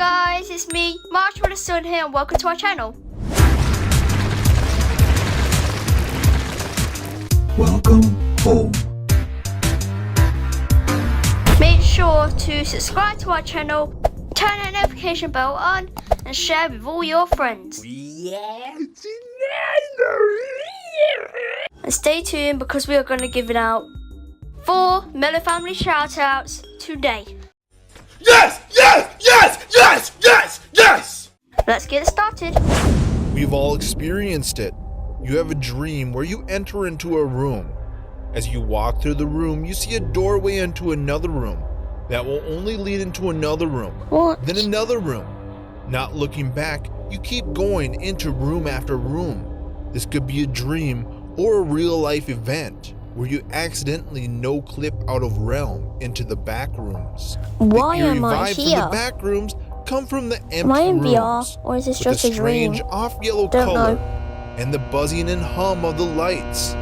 guys, it's me, Marshmello here, and welcome to our channel. Welcome home. Make sure to subscribe to our channel, turn that notification bell on, and share with all your friends. And stay tuned because we are going to give it out 4 MelloFamily shoutouts today. Yes! Yes! Yes! Yes! Yes! Yes! Let's get started. We've all experienced it. You have a dream where you enter into a room. As you walk through the room, you see a doorway into another room that will only lead into another room, then another room. Not looking back, you keep going into room after room. This could be a dream or a real-life event where you accidentally no-clip out of realm into the backrooms. Why the eerie am I vibes here? from the backrooms come from the empty Am I in rooms VR, or is this with just the a dream? strange off-yellow Don't color know. and the buzzing and hum of the lights.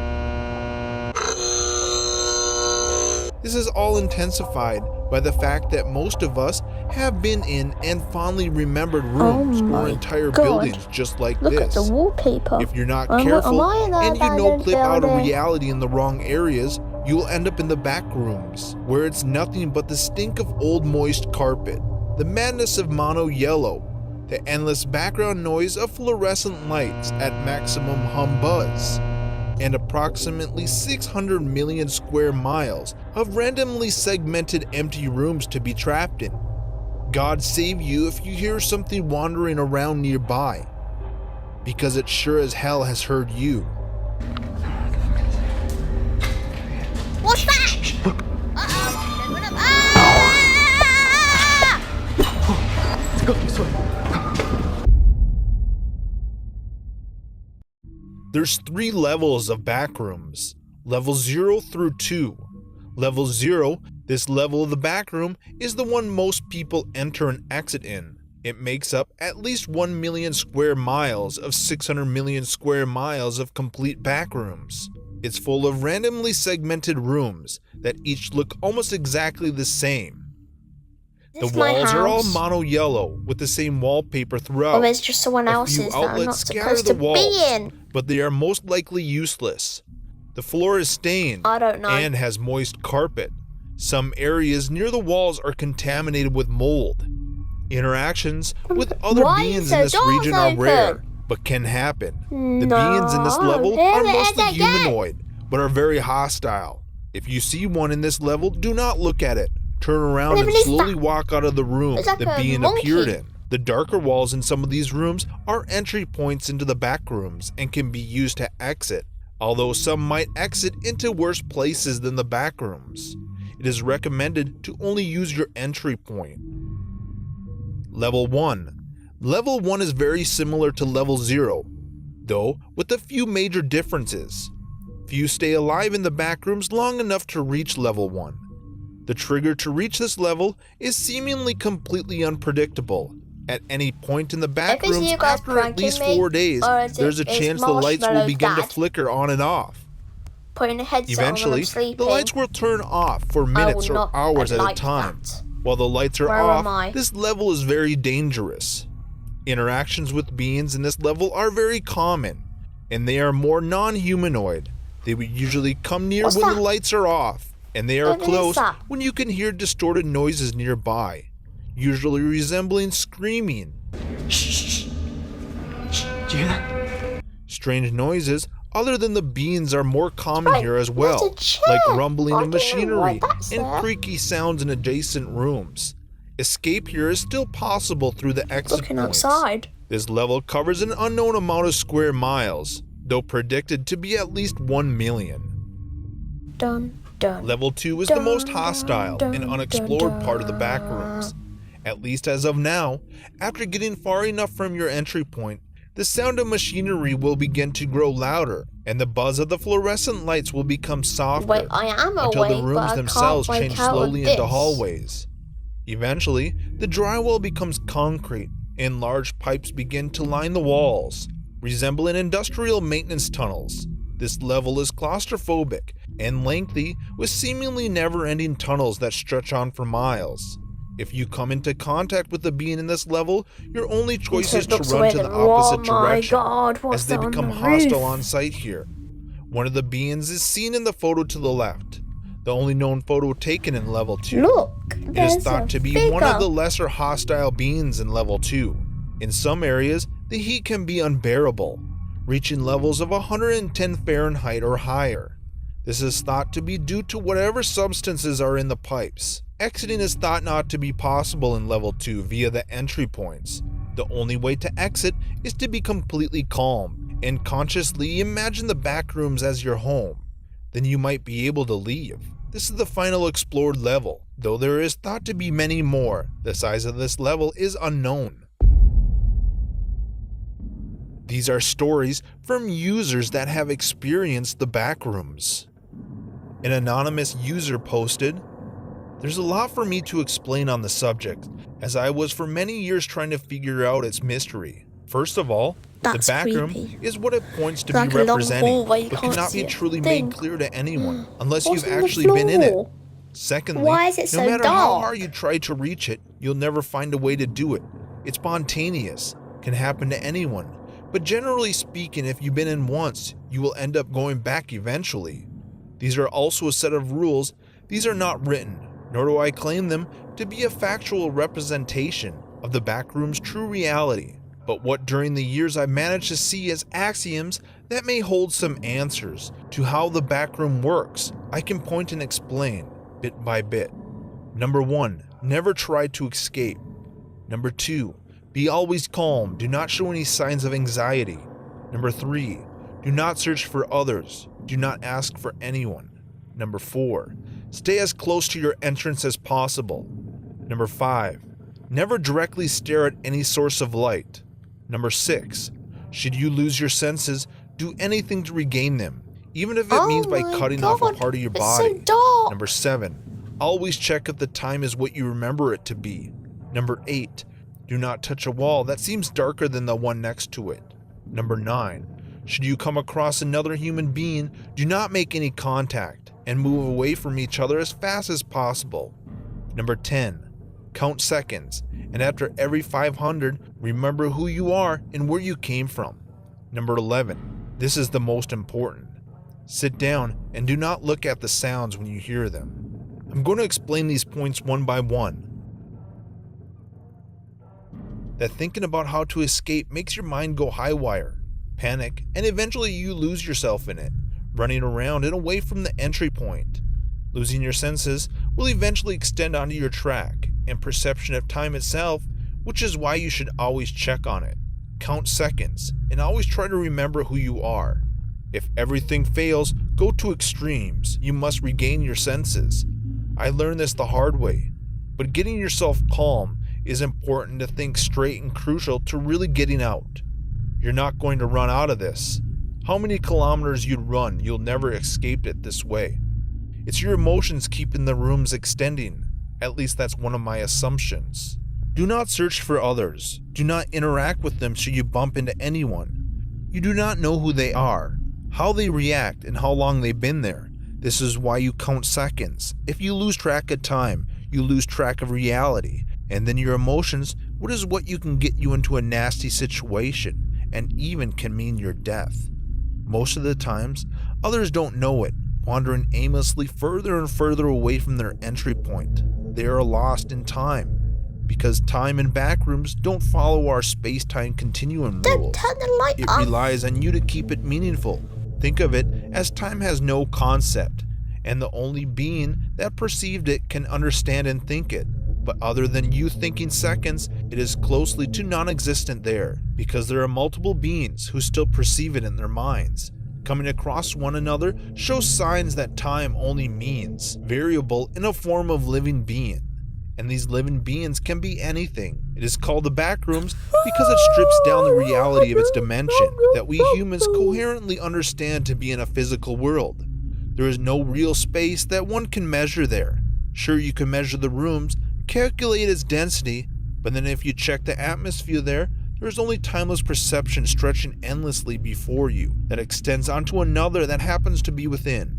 This is all intensified by the fact that most of us have been in and fondly remembered rooms or entire buildings just like Look this. at the wallpaper. If you're not Am careful I in that and you no abandoned clip out of building? reality in the wrong areas, you will end up in the back rooms, where it's nothing but the stink of old moist carpet, the madness of mono yellow, the endless background noise of fluorescent lights at maximum hum buzz, and approximately 600 million square miles of randomly segmented empty rooms to be trapped in. God save you if you hear something wandering around nearby, because it sure as hell has heard you. What's that? There's 3 levels of backrooms, level 0 through 2. Level 0, this level of the backroom, is the one most people enter and exit in. It makes up at least 1 million square miles of 600 million square miles of complete backrooms. It's full of randomly segmented rooms that each look almost exactly the same. The walls are all mono yellow with the same wallpaper throughout. Or it's just someone else's that I'm not supposed to be in. But they are most likely useless. The floor is stained I don't know. and has moist carpet. Some areas near the walls are contaminated with mold. Interactions with other beings in this region are rare, but can happen. The beings in this level are mostly humanoid, but are very hostile. If you see one in this level, do not look at it. Turn around and slowly walk out of the room the being appeared in. The darker walls in some of these rooms are entry points into the back rooms and can be used to exit, although some might exit into worse places than the back rooms. It is recommended to only use your entry point. Level 1. Level 1 is very similar to Level 0, though with a few major differences. Few stay alive in the back rooms long enough to reach Level 1. The trigger to reach this level is seemingly completely unpredictable. At any point in the back rooms after at least 4 days, there's a chance the lights will begin to flicker on and off. Eventually, the lights will turn off for minutes or hours at a time. While the lights are off, this level is very dangerous. Interactions with beings in this level are very common, and they are more non-humanoid. They would usually come near when the lights are off, and they are close when you can hear distorted noises nearby, usually resembling screaming. Shh. Do you hear that? Strange noises other than the beings are more common here as well, like rumbling of machinery and creaky sounds in adjacent rooms. Escape here is still possible through the exit points. This level covers an unknown amount of square miles, though predicted to be at least 1 million. Level 2 is the most hostile and unexplored part of the backrooms. At least as of now, after getting far enough from your entry point, the sound of machinery will begin to grow louder, and the buzz of the fluorescent lights will become softer until the rooms themselves change slowly into hallways. Eventually, the drywall becomes concrete, and large pipes begin to line the walls, resembling industrial maintenance tunnels. This level is claustrophobic and lengthy, with seemingly never-ending tunnels that stretch on for miles. If you come into contact with a being in this level, your only choice is to Looks run to weird. the opposite Oh my direction, God, what's as they that on become the hostile roof? on sight here. One of the beings is seen in the photo to the left, the only known photo taken in level 2. Look, It is there's thought a to be figure. one of the lesser hostile beings in level 2. In some areas, the heat can be unbearable, reaching levels of 110 Fahrenheit or higher. This is thought to be due to whatever substances are in the pipes. Exiting is thought not to be possible in level 2 via the entry points. The only way to exit is to be completely calm and consciously imagine the backrooms as your home. Then you might be able to leave. This is the final explored level, though there is thought to be many more. The size of this level is unknown. These are stories from users that have experienced the backrooms. An anonymous user posted, "There's a lot for me to explain on the subject, as I was for many years trying to figure out its mystery. First of all, That's the backroom creepy. is what it points to Like be a long representing, hallway, you but can't cannot see be a truly thing. made clear to anyone unless What's you've on the actually been in it. floor? Secondly, Why is it no so matter how dark? hard you try to reach it, you'll never find a way to do it. It's spontaneous, can happen to anyone. But generally speaking, if you've been in once, you will end up going back eventually. These are also a set of rules. These are not written, nor do I claim them to be a factual representation of the backroom's true reality, but what during the years I've managed to see as axioms that may hold some answers to how the backroom works. I can point and explain, bit by bit. Number 1, never try to escape. Number 2, be always calm, do not show any signs of anxiety. Number 3, do not search for others, do not ask for anyone. Number 4, stay as close to your entrance as possible. Number 5, never directly stare at any source of light. Number 6, should you lose your senses, do anything to regain them, even if it means by cutting off a part of your body. It's so dark. Number 7, always check if the time is what you remember it to be. Number 8, do not touch a wall that seems darker than the one next to it. Number 9, should you come across another human being, do not make any contact and move away from each other as fast as possible. Number 10, count seconds, and after every 500, remember who you are and where you came from. Number 11, this is the most important. Sit down and do not look at the sounds when you hear them. I'm going to explain these points one by one. That thinking about how to escape makes your mind go haywire, panic, and eventually you lose yourself in it, running around and away from the entry point. Losing your senses will eventually extend onto your track and perception of time itself, which is why you should always check on it. Count seconds, and always try to remember who you are. If everything fails, go to extremes. You must regain your senses. I learned this the hard way, but getting yourself calm is important to think straight and crucial to really getting out. You're not going to run out of this. How many kilometers you'd run, you'll never escape it this way. It's your emotions keeping the rooms extending. At least that's one of my assumptions. Do not search for others. Do not interact with them should you bump into anyone. You do not know who they are, how they react, and how long they've been there. This is why you count seconds. If you lose track of time, you lose track of reality. And then your emotions, what is what you can get you into a nasty situation, and even can mean your death. Most of the times, others don't know it, wandering aimlessly further and further away from their entry point. They are lost in time, because time and backrooms don't follow our space-time continuum Don't rules. turn the light It off. relies on you to keep it meaningful. Think of it as time has no concept, and the only being that perceived it can understand and think it. But other than you thinking seconds, it is closely to non-existent there, because there are multiple beings who still perceive it in their minds. Coming across one another shows signs that time only means variable in a form of living being. And these living beings can be anything. It is called the backrooms because it strips down the reality of its dimension that we humans coherently understand to be in a physical world. There is no real space that one can measure there. Sure, you can measure the rooms, calculate its density, but then if you check the atmosphere there is only timeless perception stretching endlessly before you that extends onto another that happens to be within.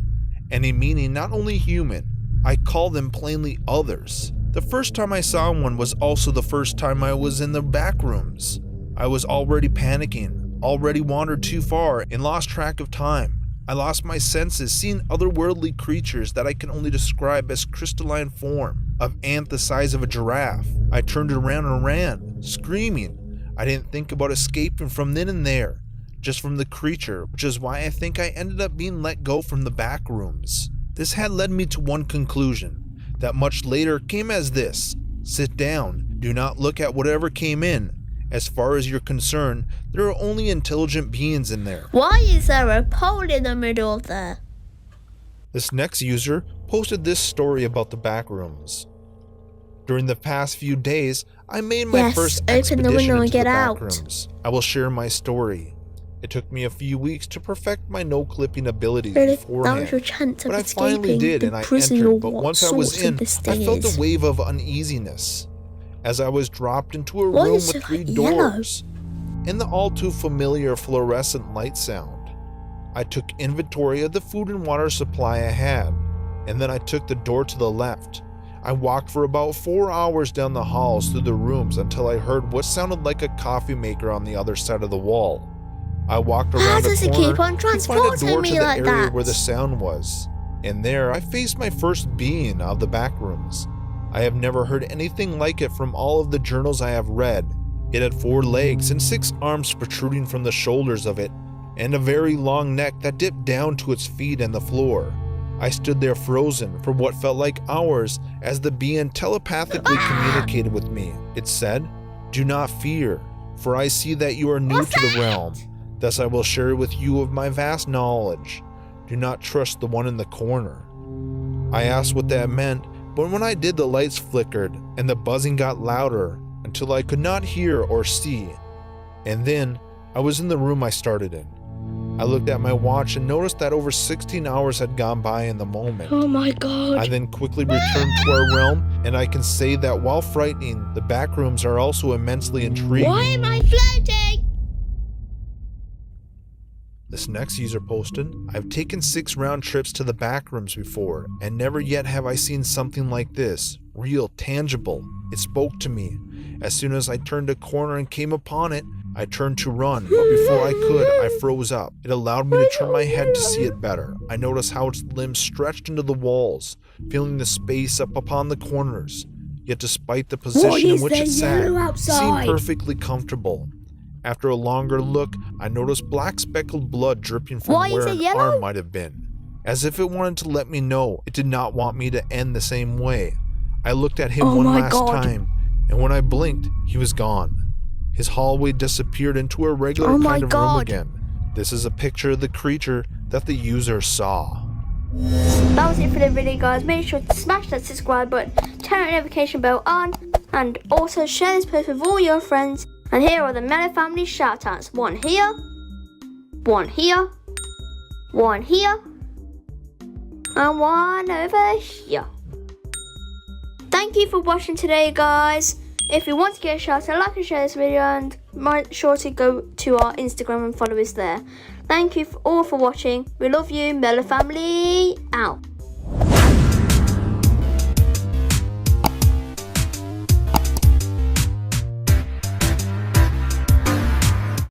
Any meaning not only human, I call them plainly others. The first time I saw one was also the first time I was in the backrooms. I was already panicking, already wandered too far and lost track of time. I lost my senses, seeing otherworldly creatures that I can only describe as crystalline form, of ant the size of a giraffe. I turned around and ran, screaming. I didn't think about escaping from then and there, just from the creature, which is why I think I ended up being let go from the backrooms. This had led me to one conclusion, that much later came as this: sit down, do not look at whatever came in. As far as you're concerned, there are only intelligent beings in there. Why is there a pole in the middle of there? This next user posted this story about the backrooms. During the past few days, I made my first expedition into the backrooms. I will share my story. It took me a few weeks to perfect my no-clipping abilities beforehand, but I finally did and I entered, but once I was in, I felt a wave of uneasiness as I was dropped into a room with 3 doors and the all too familiar fluorescent light sound. I took inventory of the food and water supply I had, and then I took the door to the left. I walked for about 4 hours down the halls through the rooms until I heard what sounded like a coffee maker on the other side of the wall. I walked around the corner to find a door to the area where the sound was, and there I faced my first being of the backrooms. I have never heard anything like it from all of the journals I have read. It had 4 legs and 6 arms protruding from the shoulders of it, and a very long neck that dipped down to its feet and the floor. I stood there frozen for what felt like hours as the being telepathically communicated with me. It said, "Do not fear, for I see that you are new to the realm. Thus I will share with you of my vast knowledge. Do not trust the one in the corner." I asked what that meant, but when I did, the lights flickered and the buzzing got louder until I could not hear or see. And then I was in the room I started in. I looked at my watch and noticed that over 16 hours had gone by in the moment. Oh my god. I then quickly returned to our realm, and I can say that while frightening, the backrooms are also immensely intriguing. Why am I floating? This next user posted, "I've taken 6 round trips to the backrooms before, and never yet have I seen something like this. Real, tangible. It spoke to me. As soon as I turned a corner and came upon it, I turned to run, but before I could, I froze up. It allowed me to turn my head to see it better. I noticed how its limbs stretched into the walls, feeling the space up upon the corners. Yet despite the position in which it sat, it seemed perfectly comfortable. After a longer look, I noticed black speckled blood dripping from where an arm might have been, as if it wanted to let me know it did not want me to end the same way. I looked at him one last time, and when I blinked, he was gone. His hallway disappeared into a regular kind of room again. This is a picture of the creature that the user saw. That was it for the video, guys. Make sure to smash that subscribe button, turn the notification bell on, and also share this post with all your friends. And here are the MelloFamily shoutouts. 1 here, 1 here, 1 here, and 1 over here. Thank you for watching today, guys. If you want to get a shout out, like and share this video, and make sure to go to our Instagram and follow us there. Thank you all for watching. We love you. MelloFamily out.